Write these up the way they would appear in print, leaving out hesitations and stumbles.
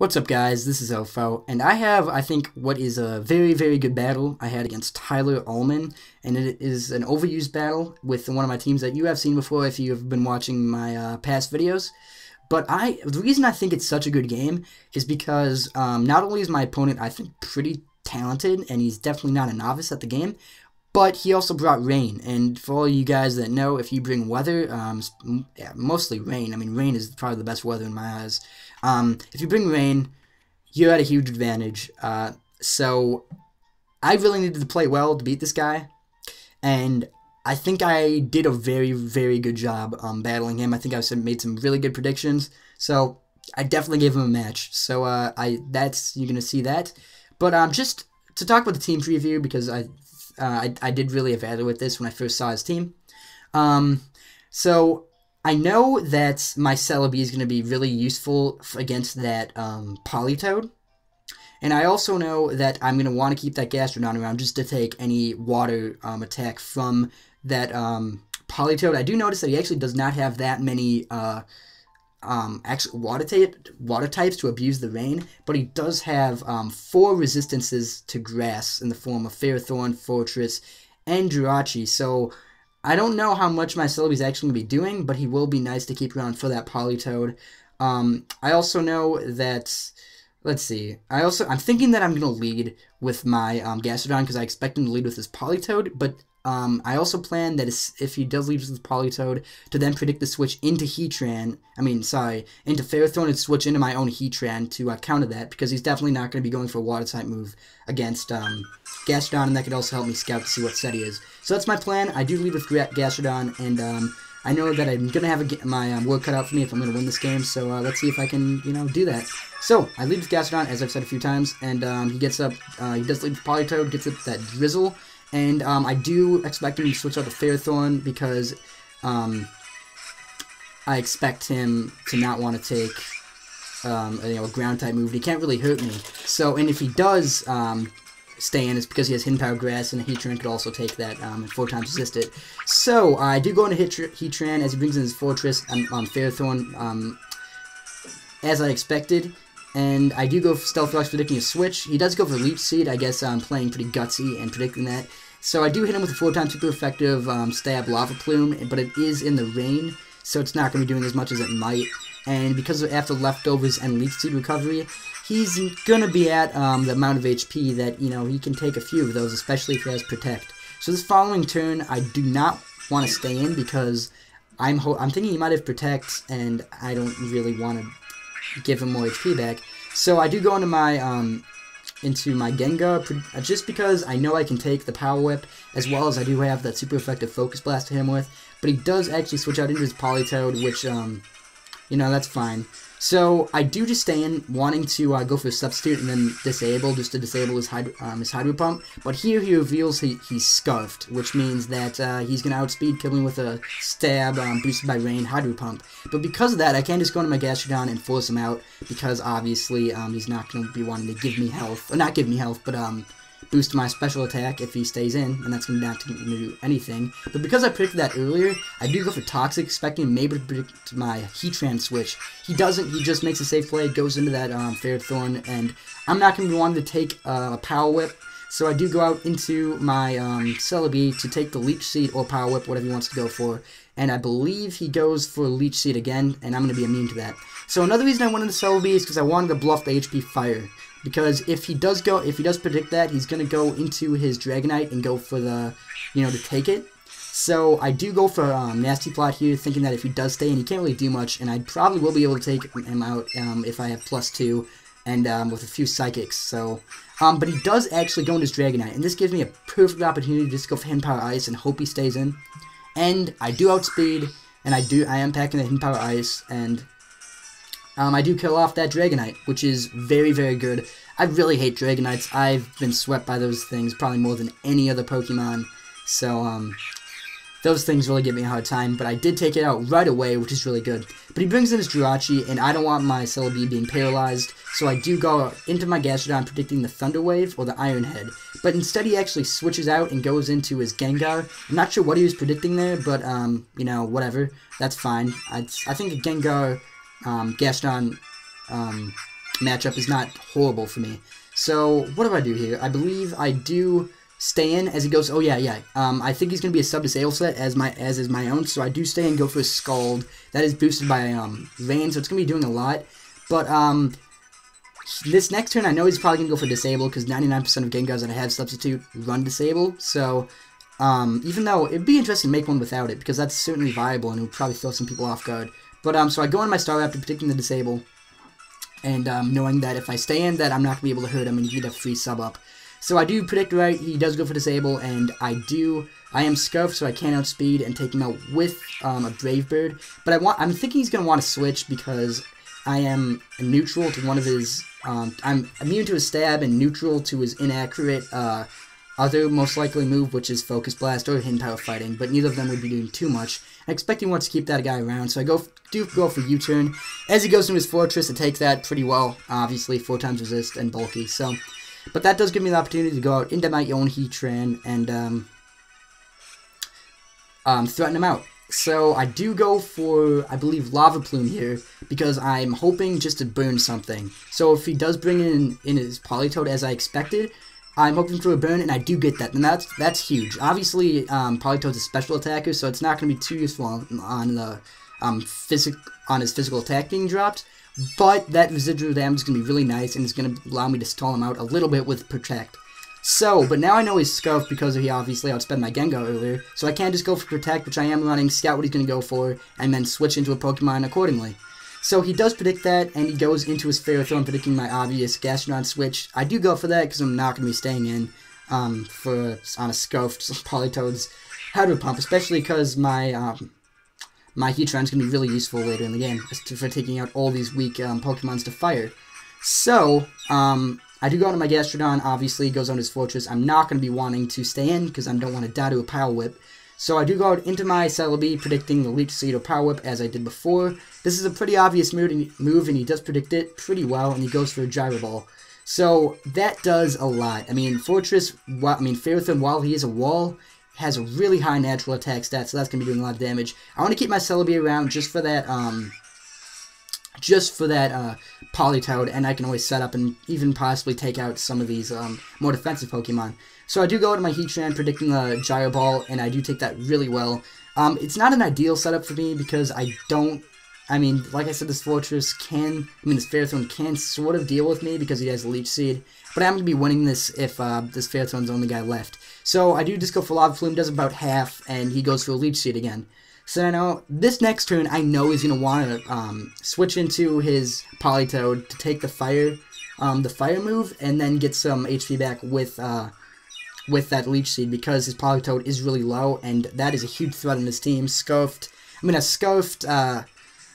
What's up, guys? This is Ofo, and I have, I think, what is a very, very good battle I had against TylerAlman, and it is an overused battle with one of my teams that you have seen before if you have been watching my past videos. But the reason I think it's such a good game is because not only is my opponent, I think, pretty talented, and he's definitely not a novice at the game, but he also brought rain, and for all you guys that know, if you bring weather, yeah, mostly rain. I mean, rain is probably the best weather in my eyes. If you bring rain, you're at a huge advantage. So I really needed to play well to beat this guy, and I think I did a very, very good job battling him. I think I made some really good predictions, so I definitely gave him a match. So you're gonna see that. But just to talk about the team preview, because I did really evaluate this when I first saw his team. So I know that my Celebi is going to be really useful against that Politoed. And I also know that I'm going to want to keep that Gastrodon around just to take any water attack from that Politoed. I do notice that he actually does not have that many actual water types to abuse the rain, but he does have 4 resistances to grass in the form of Ferrothorn, Fortress, and Jirachi. So I don't know how much my Celebi is actually going to be doing, but he will be nice to keep around for that Politoed. I also know that, let's see, I'm thinking that I'm going to lead with my Gastrodon because I expect him to lead with his Politoed, but I also plan that if he does lead with Politoed, to then predict the switch into into Ferrothorn and switch into my own Heatran to counter that, because he's definitely not going to be going for a Water-type move against Gastrodon, and that could also help me scout to see what set he is. So that's my plan. I do lead with Gastrodon, and I know that I'm going to have my work cut out for me if I'm going to win this game, so let's see if I can, do that. So, I lead with Gastrodon, as I've said a few times, and he gets up, he does lead with Politoed, gets up that Drizzle, and I do expect him to switch out to Ferrothorn because I expect him to not want to take a ground-type move. He can't really hurt me. So, and if he does stay in, it's because he has Hidden Power Grass, and the Heatran could also take that and 4 times resist it. So, I do go into Heatran as he brings in his Fortress on Ferrothorn as I expected. And I do go for Stealth Rock's predicting a switch. He does go for Leech Seed. I guess I'm playing pretty gutsy and predicting that. So I do hit him with a 4-time super effective stab Lava Plume, but it is in the rain, so it's not going to be doing as much as it might. And because after leftovers and Leech Seed recovery, he's going to be at the amount of HP that, he can take a few of those, especially if he has Protect. So this following turn, I do not want to stay in because I'm thinking he might have Protect, and I don't really want to give him more HP back. So I do go into my Gengar just because I know I can take the Power Whip, as well as I do have that super effective Focus Blast to hit him with. But he does actually switch out into his Politoed, which that's fine. So I do just stay in, wanting to go for a Substitute and then disable, just to disable his Hydro Pump. But here he reveals he's Scarfed, which means that he's going to outspeed, kill me with a Stab boosted by Rain Hydro Pump. But because of that, I can't just go into my Gastrodon and force him out, because obviously he's not going to be wanting to give me health, or not give me health, but boost my special attack if he stays in, and that's going to not do anything. But because I predicted that earlier, I do go for Toxic, expecting maybe to predict my Heatran switch. He doesn't, he just makes a safe play, goes into that Ferrothorn, and I'm not going to be wanting to take a Power Whip, so I do go out into my Celebi to take the Leech Seed or Power Whip, whatever he wants to go for, and I believe he goes for Leech Seed again, and I'm going to be immune to that. So another reason I went into Celebi is because I wanted to bluff the HP Fire. Because if he does predict that, he's going to go into his Dragonite and go for the, to take it. So I do go for Nasty Plot here, thinking that if he does stay in, he can't really do much, and I probably will be able to take him out if I have +2 and with a few Psychics. So, but he does actually go into his Dragonite, and this gives me a perfect opportunity to just go for Hidden Power Ice and hope he stays in. And I do outspeed, and I am packing the Hidden Power Ice, and I do kill off that Dragonite, which is very, very good. I really hate Dragonites. I've been swept by those things probably more than any other Pokemon. So, those things really give me a hard time. But I did take it out right away, which is really good. But he brings in his Jirachi, and I don't want my Celebi being paralyzed. So I do go into my Gastrodon predicting the Thunder Wave or the Iron Head. But instead he actually switches out and goes into his Gengar. I'm not sure what he was predicting there, but, whatever. That's fine. I think a Gengar Gastrodon matchup is not horrible for me. So what do here? I believe I do stay in as he goes. Oh yeah. I think he's gonna be a sub disable set as is my own. So I do stay in, go for a Scald. That is boosted by Rain, so it's gonna be doing a lot. But this next turn, I know he's probably gonna go for disable because 99% of Gengars that I have substitute run disable. So even though it'd be interesting to make one without it because that's certainly viable and it would probably throw some people off guard. But so I go in my Star after predicting the disable. And knowing that if I stay in, that I'm not going to be able to hurt him and he'd have free sub up. So I do predict right, he does go for disable, and I am scuffed, so I can outspeed and take him out with a Brave Bird. But I'm thinking he's going to want to switch because I am neutral to one of his, I'm immune to his stab and neutral to his inaccurate other most likely move, which is Focus Blast or Hidden Power Fighting, but neither of them would be doing too much. I expect he wants to keep that guy around, so I do go for U-turn. As he goes into his Fortress, it takes that pretty well, obviously, 4 times resist and bulky, so. But that does give me the opportunity to go out into my own Heatran and threaten him out. So I do go for, I believe, Lava Plume here, because I'm hoping just to burn something. So if he does bring in his Politoed as I expected, I'm hoping for a burn, and I do get that, and that's huge. Obviously, Politoed's a special attacker, so it's not going to be too useful on the his physical attack being dropped. But that residual damage is going to be really nice, and it's going to allow me to stall him out a little bit with Protect. So, but now I know he's scuffed because he obviously outspent my Gengar earlier, so I can't just go for Protect, which I am running, scout what he's going to go for, and then switch into a Pokemon accordingly. So he does predict that, and he goes into his Ferrothorn, predicting my obvious Gastrodon switch. I do go for that because I'm not going to be staying in on a scuffed Politoed's Hydro Pump, especially because my my Heatran is going to be really useful later in the game for taking out all these weak Pokemons to fire. So, I do go into my Gastrodon, obviously, goes on his Fortress. I'm not going to be wanting to stay in because I don't want to die to a Power Whip. So I do go out into my Celebi, predicting the Leech Seed or Power Whip as I did before. This is a pretty obvious move, and he does predict it pretty well, and he goes for a Gyro Ball. So that does a lot. I mean, Ferrothorn, while he is a wall, has a really high natural attack stat, so that's going to be doing a lot of damage. I want to keep my Celebi around just for that Politoed, and I can always set up and even possibly take out some of these more defensive Pokemon. So I do go to my Heatran, predicting the Gyro Ball, and I do take that really well. It's not an ideal setup for me because like I said, this Fortress this Ferrothorn can sort of deal with me because he has a Leech Seed, but I'm going to be winning this if this Ferrothorn's the only guy left. So I do just go for Lava Plume, does about half, and he goes for a Leech Seed again. So I know this next turn, I know he's going to want to switch into his Politoed to take the fire move, and then get some HP back with that Leech Seed because his Politoed is really low, and that is a huge threat on his team. A Scuffed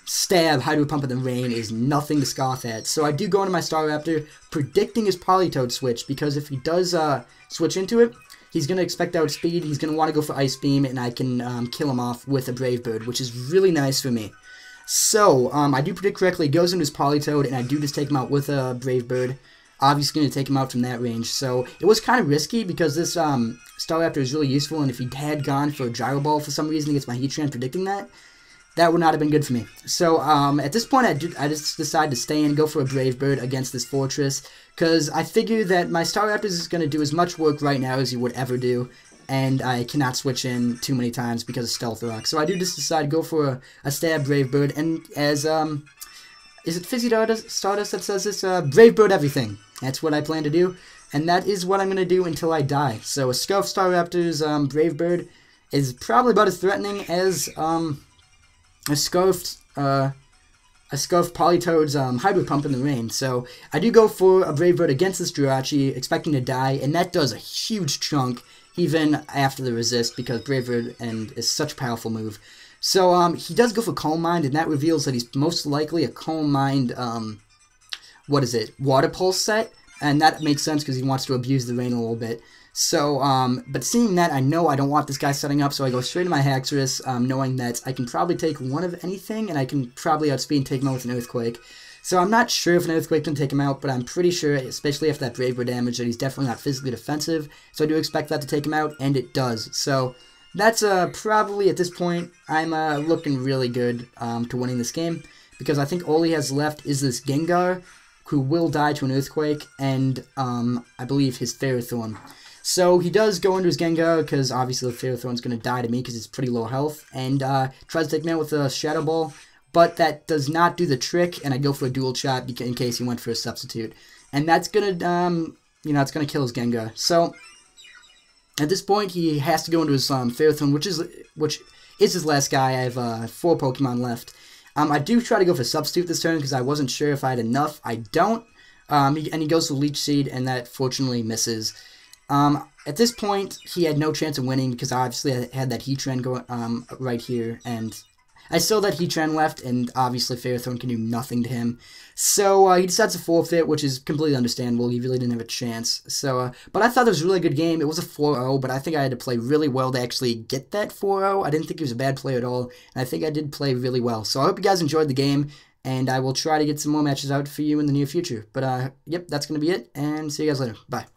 Stab, Hydro Pump, and the Rain is nothing to scoff at. So I do go into my Staraptor, predicting his Politoed switch, because if he does switch into it, he's going to expect outspeed, he's going to want to go for Ice Beam, and I can kill him off with a Brave Bird, which is really nice for me. So, I do predict correctly, he goes into his Politoed, and I do just take him out with a Brave Bird. Obviously going to take him out from that range, so it was kind of risky because this Staraptor is really useful, and if he had gone for a Gyro Ball for some reason against my Heatran predicting that, that would not have been good for me. So, at this point, I just decided to stay in and go for a Brave Bird against this Fortress, because I figure that my Staraptor is going to do as much work right now as he would ever do, and I cannot switch in too many times because of Stealth Rock. So I do just decide to go for a Stab Brave Bird, and as, is it Fizzy Stardust that says this? Brave Bird everything. That's what I plan to do, and that is what I'm going to do until I die. So a Scuffed Staraptor's Brave Bird is probably about as threatening as a Scuffed Politoed's Hydro Pump in the Rain. So I do go for a Brave Bird against this Jirachi, expecting to die, and that does a huge chunk even after the resist because Brave Bird is such a powerful move. So he does go for Calm Mind, and that reveals that he's most likely a Calm Mind, Water Pulse set, and that makes sense because he wants to abuse the rain a little bit. So, but seeing that, I know I don't want this guy setting up, so I go straight to my Haxorus, knowing that I can probably take one of anything, and I can probably outspeed and take him out with an Earthquake. So I'm not sure if an Earthquake can take him out, but I'm pretty sure, especially after that Brave Bird damage, that he's definitely not physically defensive, so I do expect that to take him out, and it does. So that's probably, at this point, I'm looking really good to winning this game, because I think all he has left is this Gengar, who will die to an Earthquake, and I believe his Ferrothorn. So he does go into his Gengar, because obviously the Ferrothorn's going to die to me because it's pretty low health, and tries to take me out with a Shadow Ball, but that does not do the trick, and I go for a Dual Shot in case he went for a Substitute. And that's going to, it's going to kill his Gengar. So at this point, he has to go into his Ferrothorn, which is his last guy. I have 4 Pokemon left. I do try to go for Substitute this turn because I wasn't sure if I had enough. I don't. And he goes for Leech Seed, and that fortunately misses. At this point, he had no chance of winning because obviously I had that Heatran going right here, and I still had that Heatran left, and obviously Ferrothorn can do nothing to him. So he decides to forfeit, which is completely understandable. He really didn't have a chance. So, but I thought it was a really good game. It was a 4-0, but I think I had to play really well to actually get that 4-0. I didn't think he was a bad player at all, and I think I did play really well. So I hope you guys enjoyed the game, and I will try to get some more matches out for you in the near future. But, yep, that's going to be it, and see you guys later. Bye.